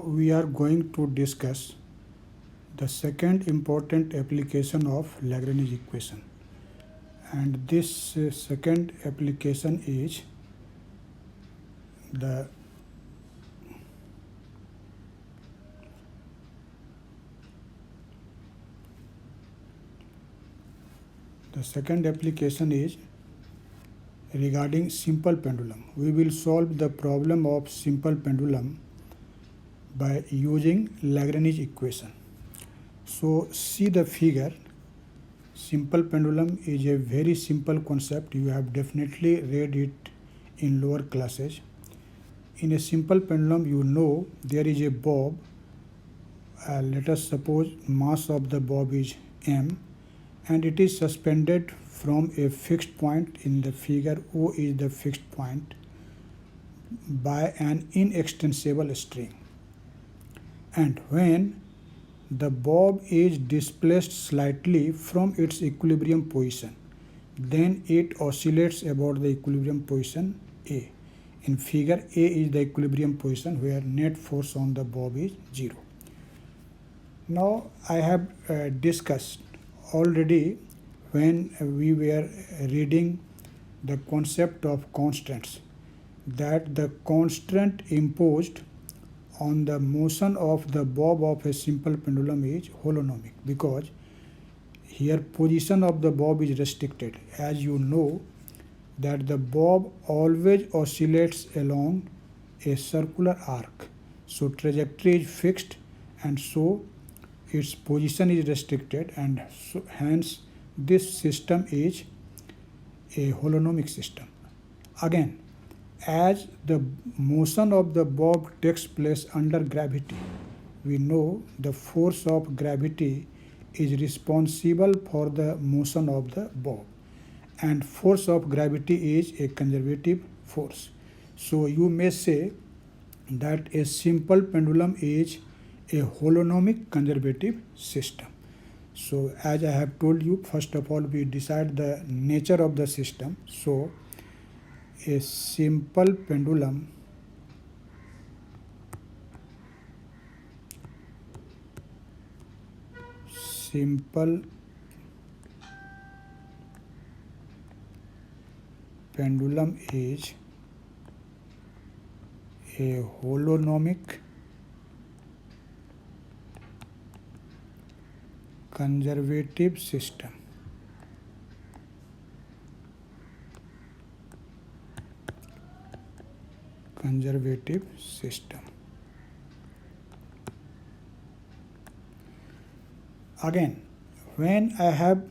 we are going to discuss the second important application of Lagrange equation, and this second application is the second application is regarding simple pendulum. We will solve the problem of simple pendulum by using Lagrange equation. So see the figure. Simple pendulum is a very simple concept. You have definitely read it in lower classes. In a simple pendulum, you know there is a bob. Let us suppose mass of the bob is m, and it is suspended from a fixed point. In the figure, O is the fixed point by an inextensible string. And when the bob is displaced slightly from its equilibrium position, then it oscillates about the equilibrium position A. In figure, A is the equilibrium position where net force on the bob is 0. Now I have discussed already when we were reading the concept of constants that the constant imposed on the motion of the bob of a simple pendulum is holonomic, because here position of the bob is restricted. As you know that the bob always oscillates along a circular arc, so trajectory is fixed and so its position is restricted, and so hence this system is a holonomic system. Again, as the motion of the bob takes place under gravity, we know the force of gravity is responsible for the motion of the bob, and force of gravity is a conservative force. So you may say that a simple pendulum is a holonomic conservative system. So as I have told you, first of all we decide the nature of the system. So a simple pendulum is a holonomic conservative system. Again, when I have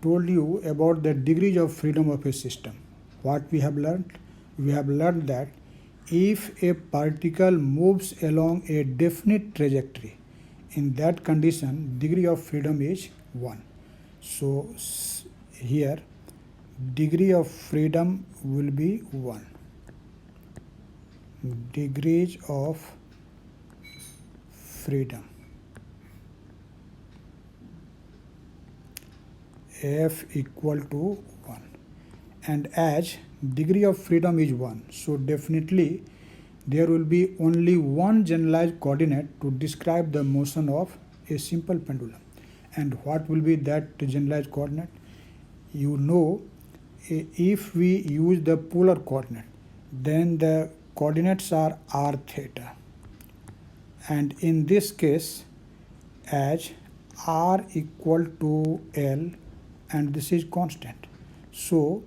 told you about the degrees of freedom of a system, what we have learned? We have learned that if a particle moves along a definite trajectory, in that condition degree of freedom is 1. So here degree of freedom will be 1. Degrees of freedom, F equal to 1. And as degree of freedom is 1, so definitely there will be only one generalized coordinate to describe the motion of a simple pendulum. And what will be that generalized coordinate? You know, if we use the polar coordinate, then the coordinates are r theta. And in this case, as r equal to L, and this is constant, so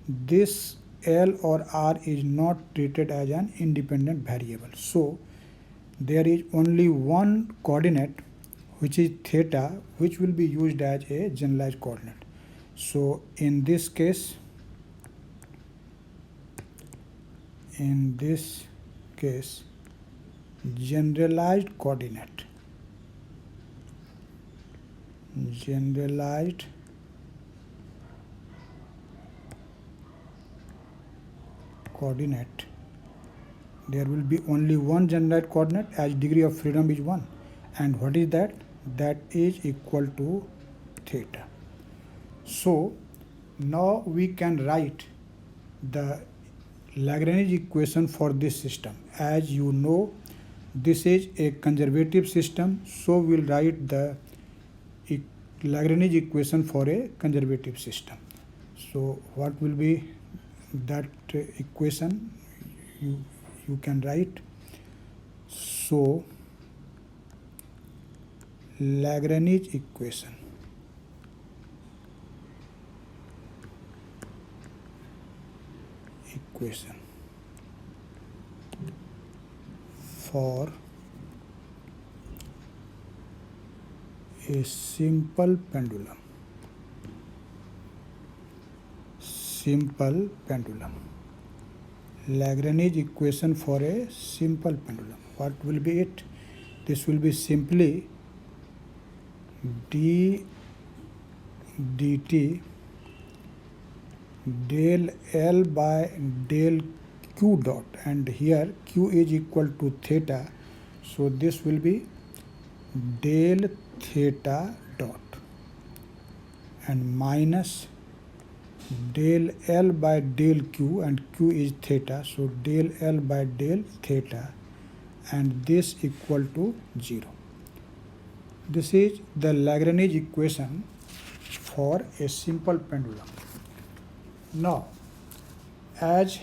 this L or R is not treated as an independent variable. So there is only one coordinate, which is theta, which will be used as a generalized coordinate. So in this case, generalized coordinate there will be only one generalized coordinate as degree of freedom is 1. And what is that? That is equal to theta. So now we can write the Lagrange equation for this system. As you know This is a conservative system, so we'll write the Lagrange equation for a conservative system. So what will be that equation? You can write. So Lagrange equation for a simple pendulum. Lagrange equation for a simple pendulum. What will be it? This will be simply d dt del L by del Q dot, and here Q is equal to theta, so this will be del theta dot and minus del L by del Q, and Q is theta, so del L by del theta, and this equal to 0. This is the Lagrange equation for a simple pendulum. Now, as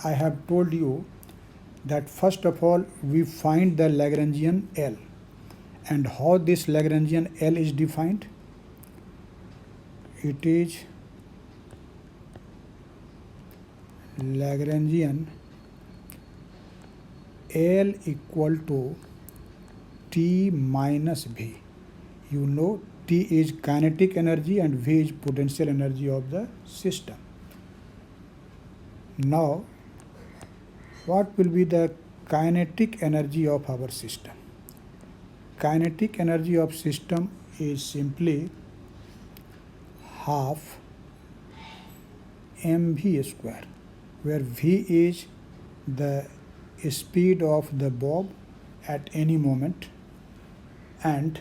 I have told you that first of all we find the Lagrangian L, and how this Lagrangian L is defined. It is Lagrangian L equal to T minus V. You know T is kinetic energy and V is potential energy of the system. Now, what will be the kinetic energy of our system? Kinetic energy of system is simply half mv square, where v is the speed of the bob at any moment, and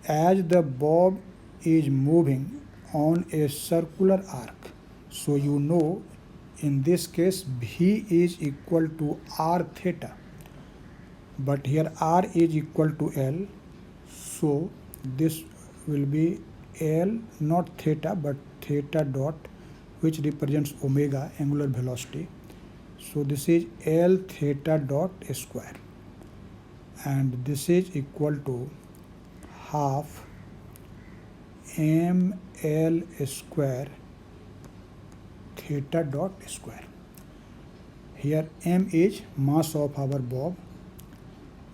as the bob is moving on a circular arc, so you know in this case v is equal to r theta, but here r is equal to L, so this will be L, not theta but theta dot, which represents omega, angular velocity. So this is L theta dot square, and this is equal to half ml square theta dot square. Here m is mass of our bob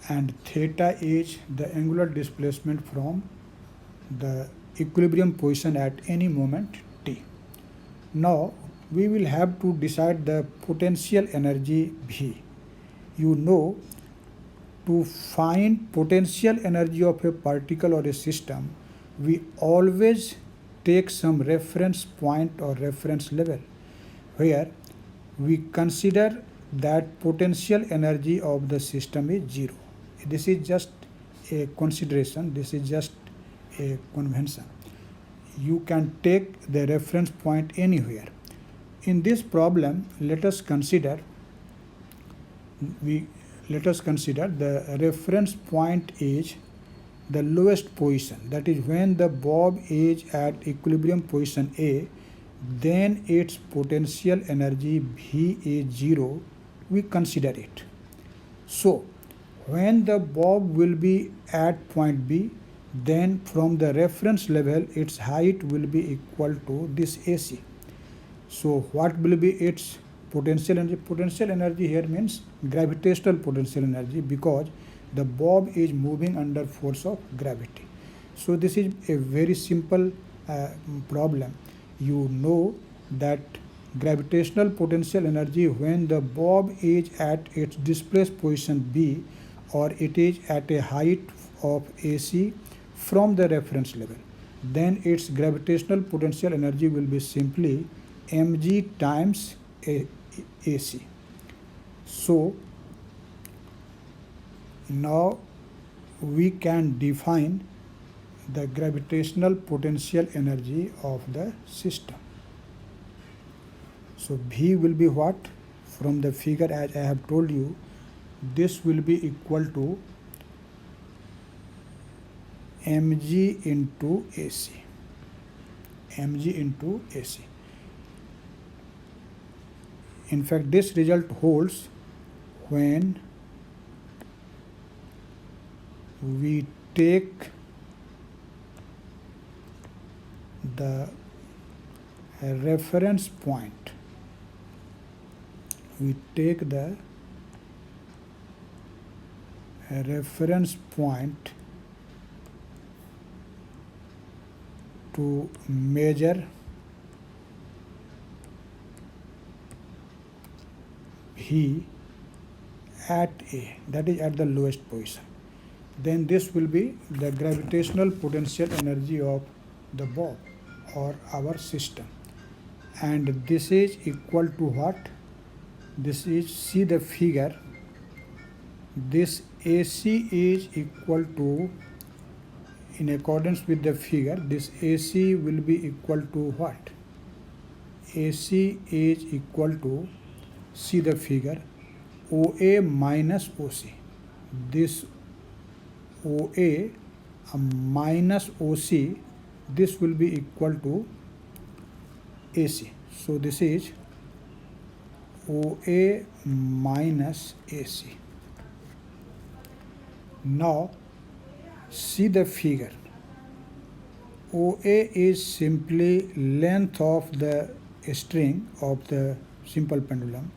and theta is the angular displacement from the equilibrium position at any moment t. Now we will have to decide the potential energy V. You know, to find potential energy of a particle or a system, we always take some reference point or reference level, where we consider that potential energy of the system is 0. This is just a consideration, this is just a convention. You can take the reference point anywhere. In this problem, let us consider the reference point is the lowest position, that is when the bob is at equilibrium position A, then its potential energy V is 0, we consider it. So when the bob will be at point B, then from the reference level its height will be equal to this AC. So what will be its potential energy? Potential energy here means gravitational potential energy, because the bob is moving under force of gravity. So this is a very simple problem. You know that gravitational potential energy when the bob is at its displaced position B, or it is at a height of AC from the reference level, then its gravitational potential energy will be simply mg times AC. So now we can define the gravitational potential energy of the system. So V will be what? From the figure, as I have told you, this will be equal to mg into AC. mg into AC. In fact, this result holds when we take the reference point. We take the reference point to measure V at A, that is at the lowest position. Then this will be the gravitational potential energy of the bulb or our system. And this is equal to what? This is, see the figure, this AC is equal to, in accordance with the figure, this AC will be equal to what? AC is equal to, see the figure, OA minus OC. This OA minus OC, this will be equal to AC. So this is OA minus AC. Now see the figure. OA is simply length of the string of the simple pendulum,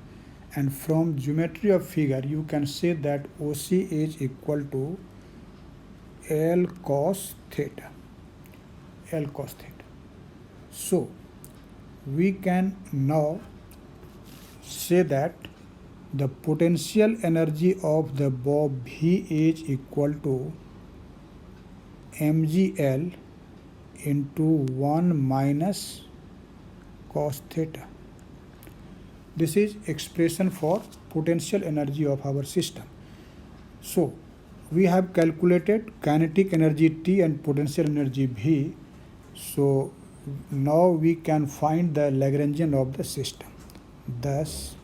and from geometry of figure you can say that OC is equal to L cos theta. L cos theta. So we can now say that the potential energy of the bulb V is equal to mgl into 1 minus cos theta. This is expression for potential energy of our system. So we have calculated kinetic energy T and potential energy V. So now we can find the Lagrangian of the system. Thus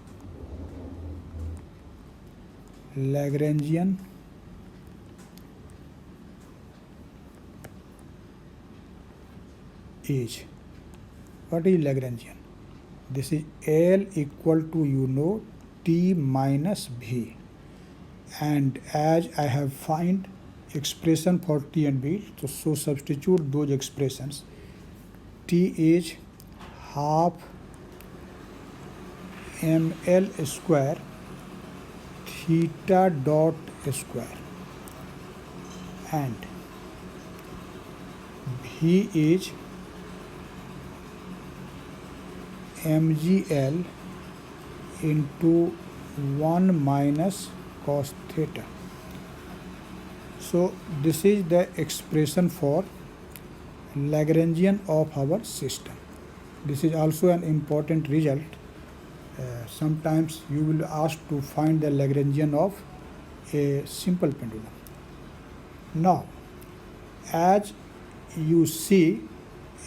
Lagrangian is, what is Lagrangian? This is L equal to, T minus V. And as I have find expression for T and V, so substitute those expressions. T is half ml square theta dot square, and V is mgl into 1 minus cos theta. So this is the expression for Lagrangian of our system. This is also an important result. Sometimes you will ask to find the Lagrangian of a simple pendulum. Now, as you see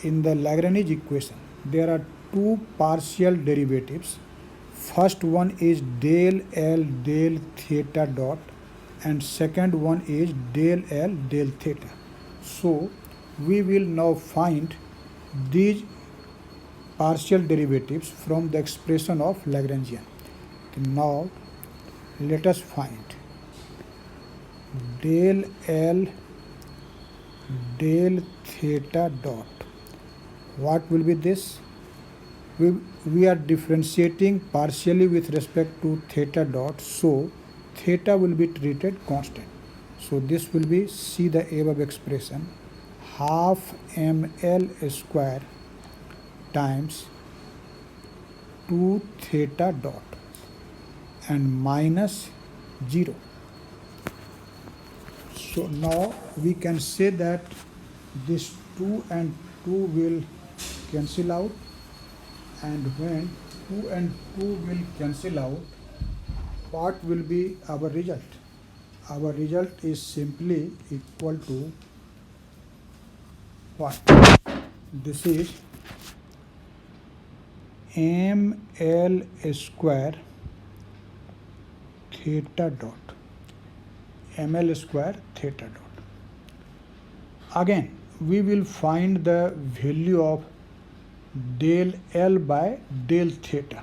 in the Lagrange equation, there are two partial derivatives. First one is del L del theta dot, and second one is del L del theta. So we will now find these partial derivatives from the expression of Lagrangian. Now let us find del L del theta dot. What will be this? We are differentiating partially with respect to theta dot, so theta will be treated constant. So this will be, see the above expression, half ml square times 2 theta dot and minus 0. So now we can say that this 2 and 2 will cancel out, and when 2 and 2 will cancel out, what will be our result? Our result is simply equal to what? This is ml square theta dot, ml square theta dot. Again, we will find the value of del L by del theta.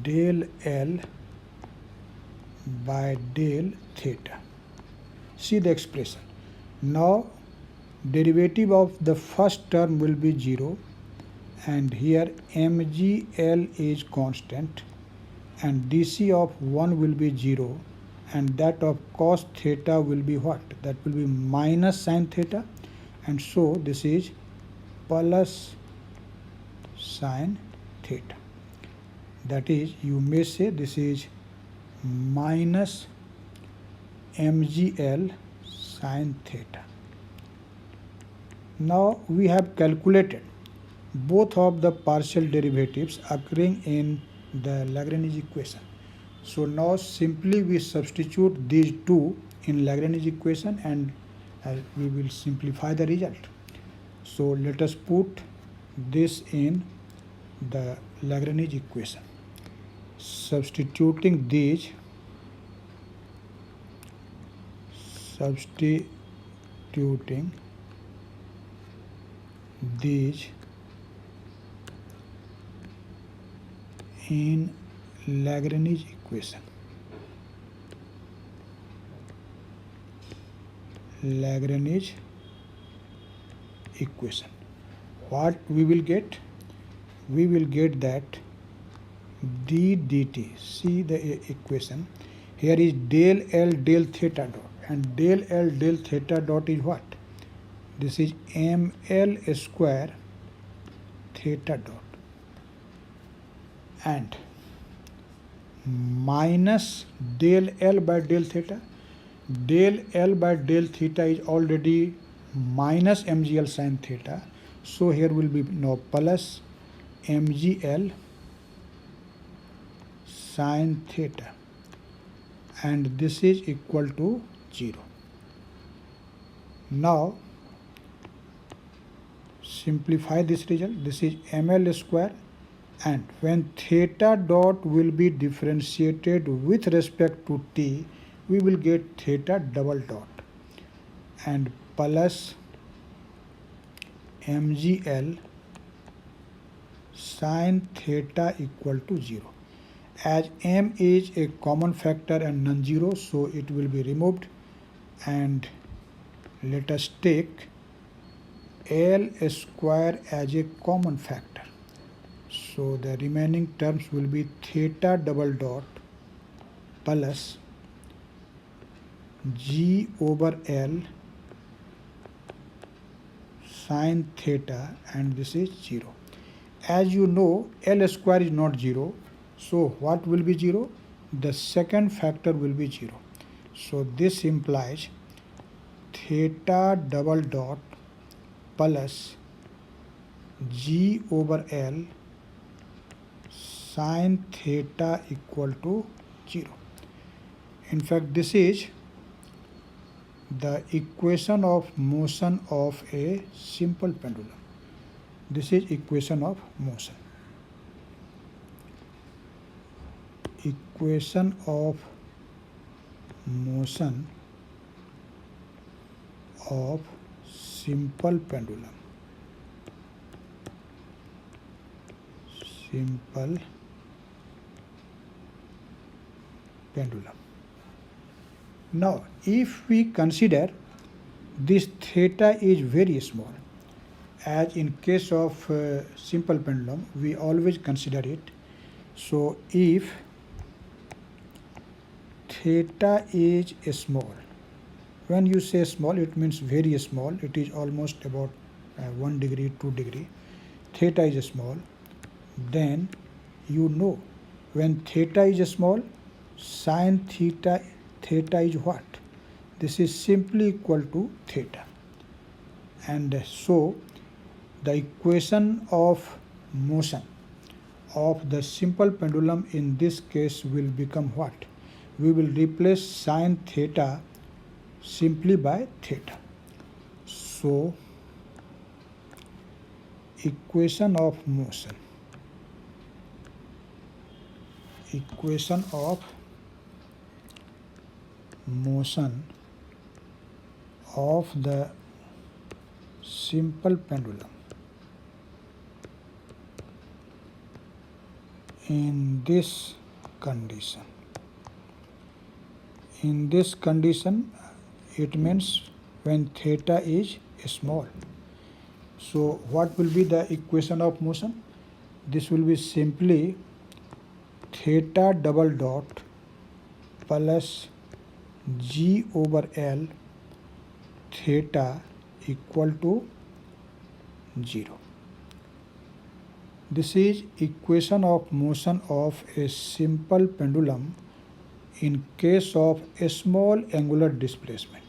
Del L by del theta. See the expression. Now derivative of the first term will be 0, and here mgl is constant, and dc of 1 will be 0, and that of cos theta will be what? That will be minus sin theta, and so this is plus sin theta. That is, you may say this is minus mgl sin theta. Now we have calculated both of the partial derivatives occurring in the Lagrange equation. So now simply we substitute these two in Lagrange equation, and we will simplify the result. So let us put this in the Lagrange equation. Substituting these in Lagrange equation. Lagrange equation. What we will get? We will get that d dt. See the equation. Here is del L del theta dot, and del L del theta dot is what? This is ml square theta dot, and minus del L by del theta. Del L by del theta is already minus mgl sin theta, so here will be now plus mgl sin theta, and this is equal to 0. Now simplify this result. This is ml square, and when theta dot will be differentiated with respect to t, we will get theta double dot, and plus mgl sin theta equal to 0. As m is a common factor and non-zero, so it will be removed, and let us take L square as a common factor. So the remaining terms will be theta double dot plus g over L sin theta, and this is 0. As you know, L square is not 0, so what will be 0? The second factor will be 0. So this implies theta double dot plus g over L sin theta equal to 0. In fact, this is the equation of motion of a simple pendulum. This is equation of motion. Equation of motion of simple pendulum. Simple pendulum. Now, if we consider this theta is very small, as in case of simple pendulum, we always consider it. So, if theta is small, when you say small, it means very small. It is almost about 1 degree, 2 degree. Theta is small. Then you know, when theta is small, sin theta is what? This is simply equal to theta. And so the equation of motion of the simple pendulum in this case will become what? We will replace sin theta simply by theta. So equation of motion equation of motion of the simple pendulum in this condition. In this condition, it means when theta is small. So what will be the equation of motion? This will be simply theta double dot plus g over L theta equal to 0. This is equation of motion of a simple pendulum in case of a small angular displacement.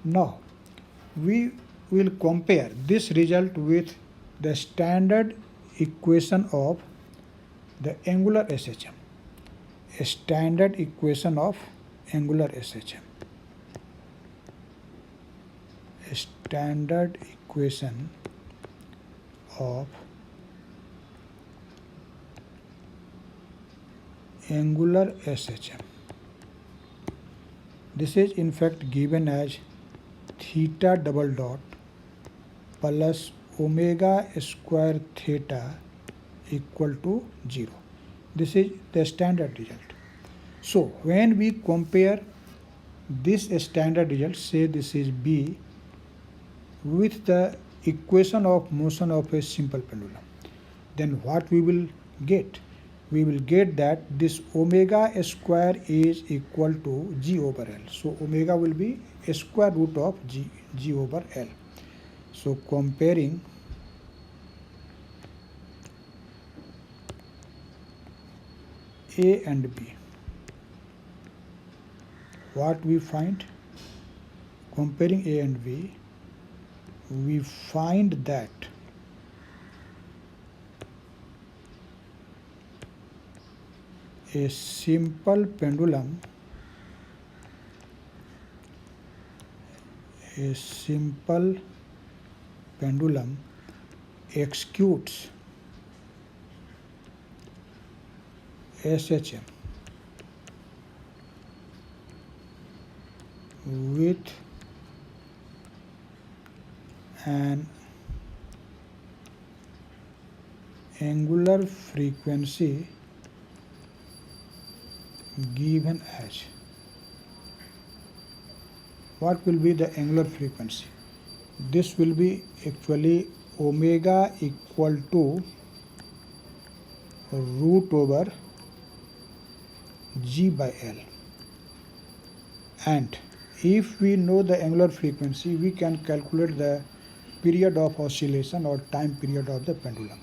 Now, we will compare this result with the standard equation of the angular SHM. A standard equation of angular SHM. A standard equation of angular SHM. This is in fact given as theta double dot plus omega square theta equal to 0. This is the standard result. So when we compare this standard result, say this is B, with the equation of motion of a simple pendulum, then what we will get? We will get that this omega square is equal to G over L. So omega will be a square root of G over L. So comparing A and B, what we find? Comparing A and B, we find that a simple pendulum executes SHM with an angular frequency given as. What will be the angular frequency? This will be actually omega equal to root over G by L. And if we know the angular frequency, we can calculate the period of oscillation or time period of the pendulum.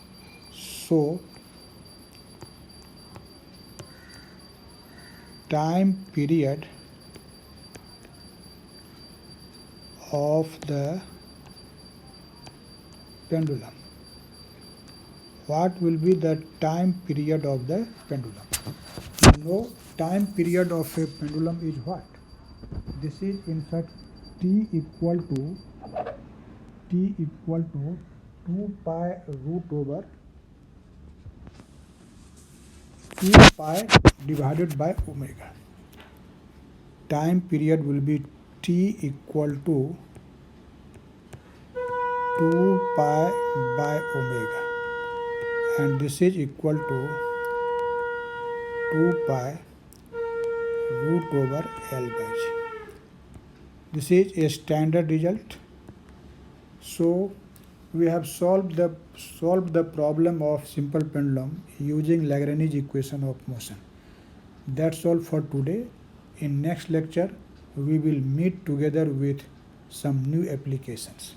So time period of the pendulum. What will be the time period of the pendulum? You know, time period of a pendulum is what? This is in fact t equal to 2 pi root over 2 pi divided by omega. Time period will be t equal to 2 pi by omega, and this is equal to 2 pi root over L by G. This is a standard result. So we have solved the problem of simple pendulum using Lagrange equation of motion. That's all for today. In next lecture, we will meet together with some new applications.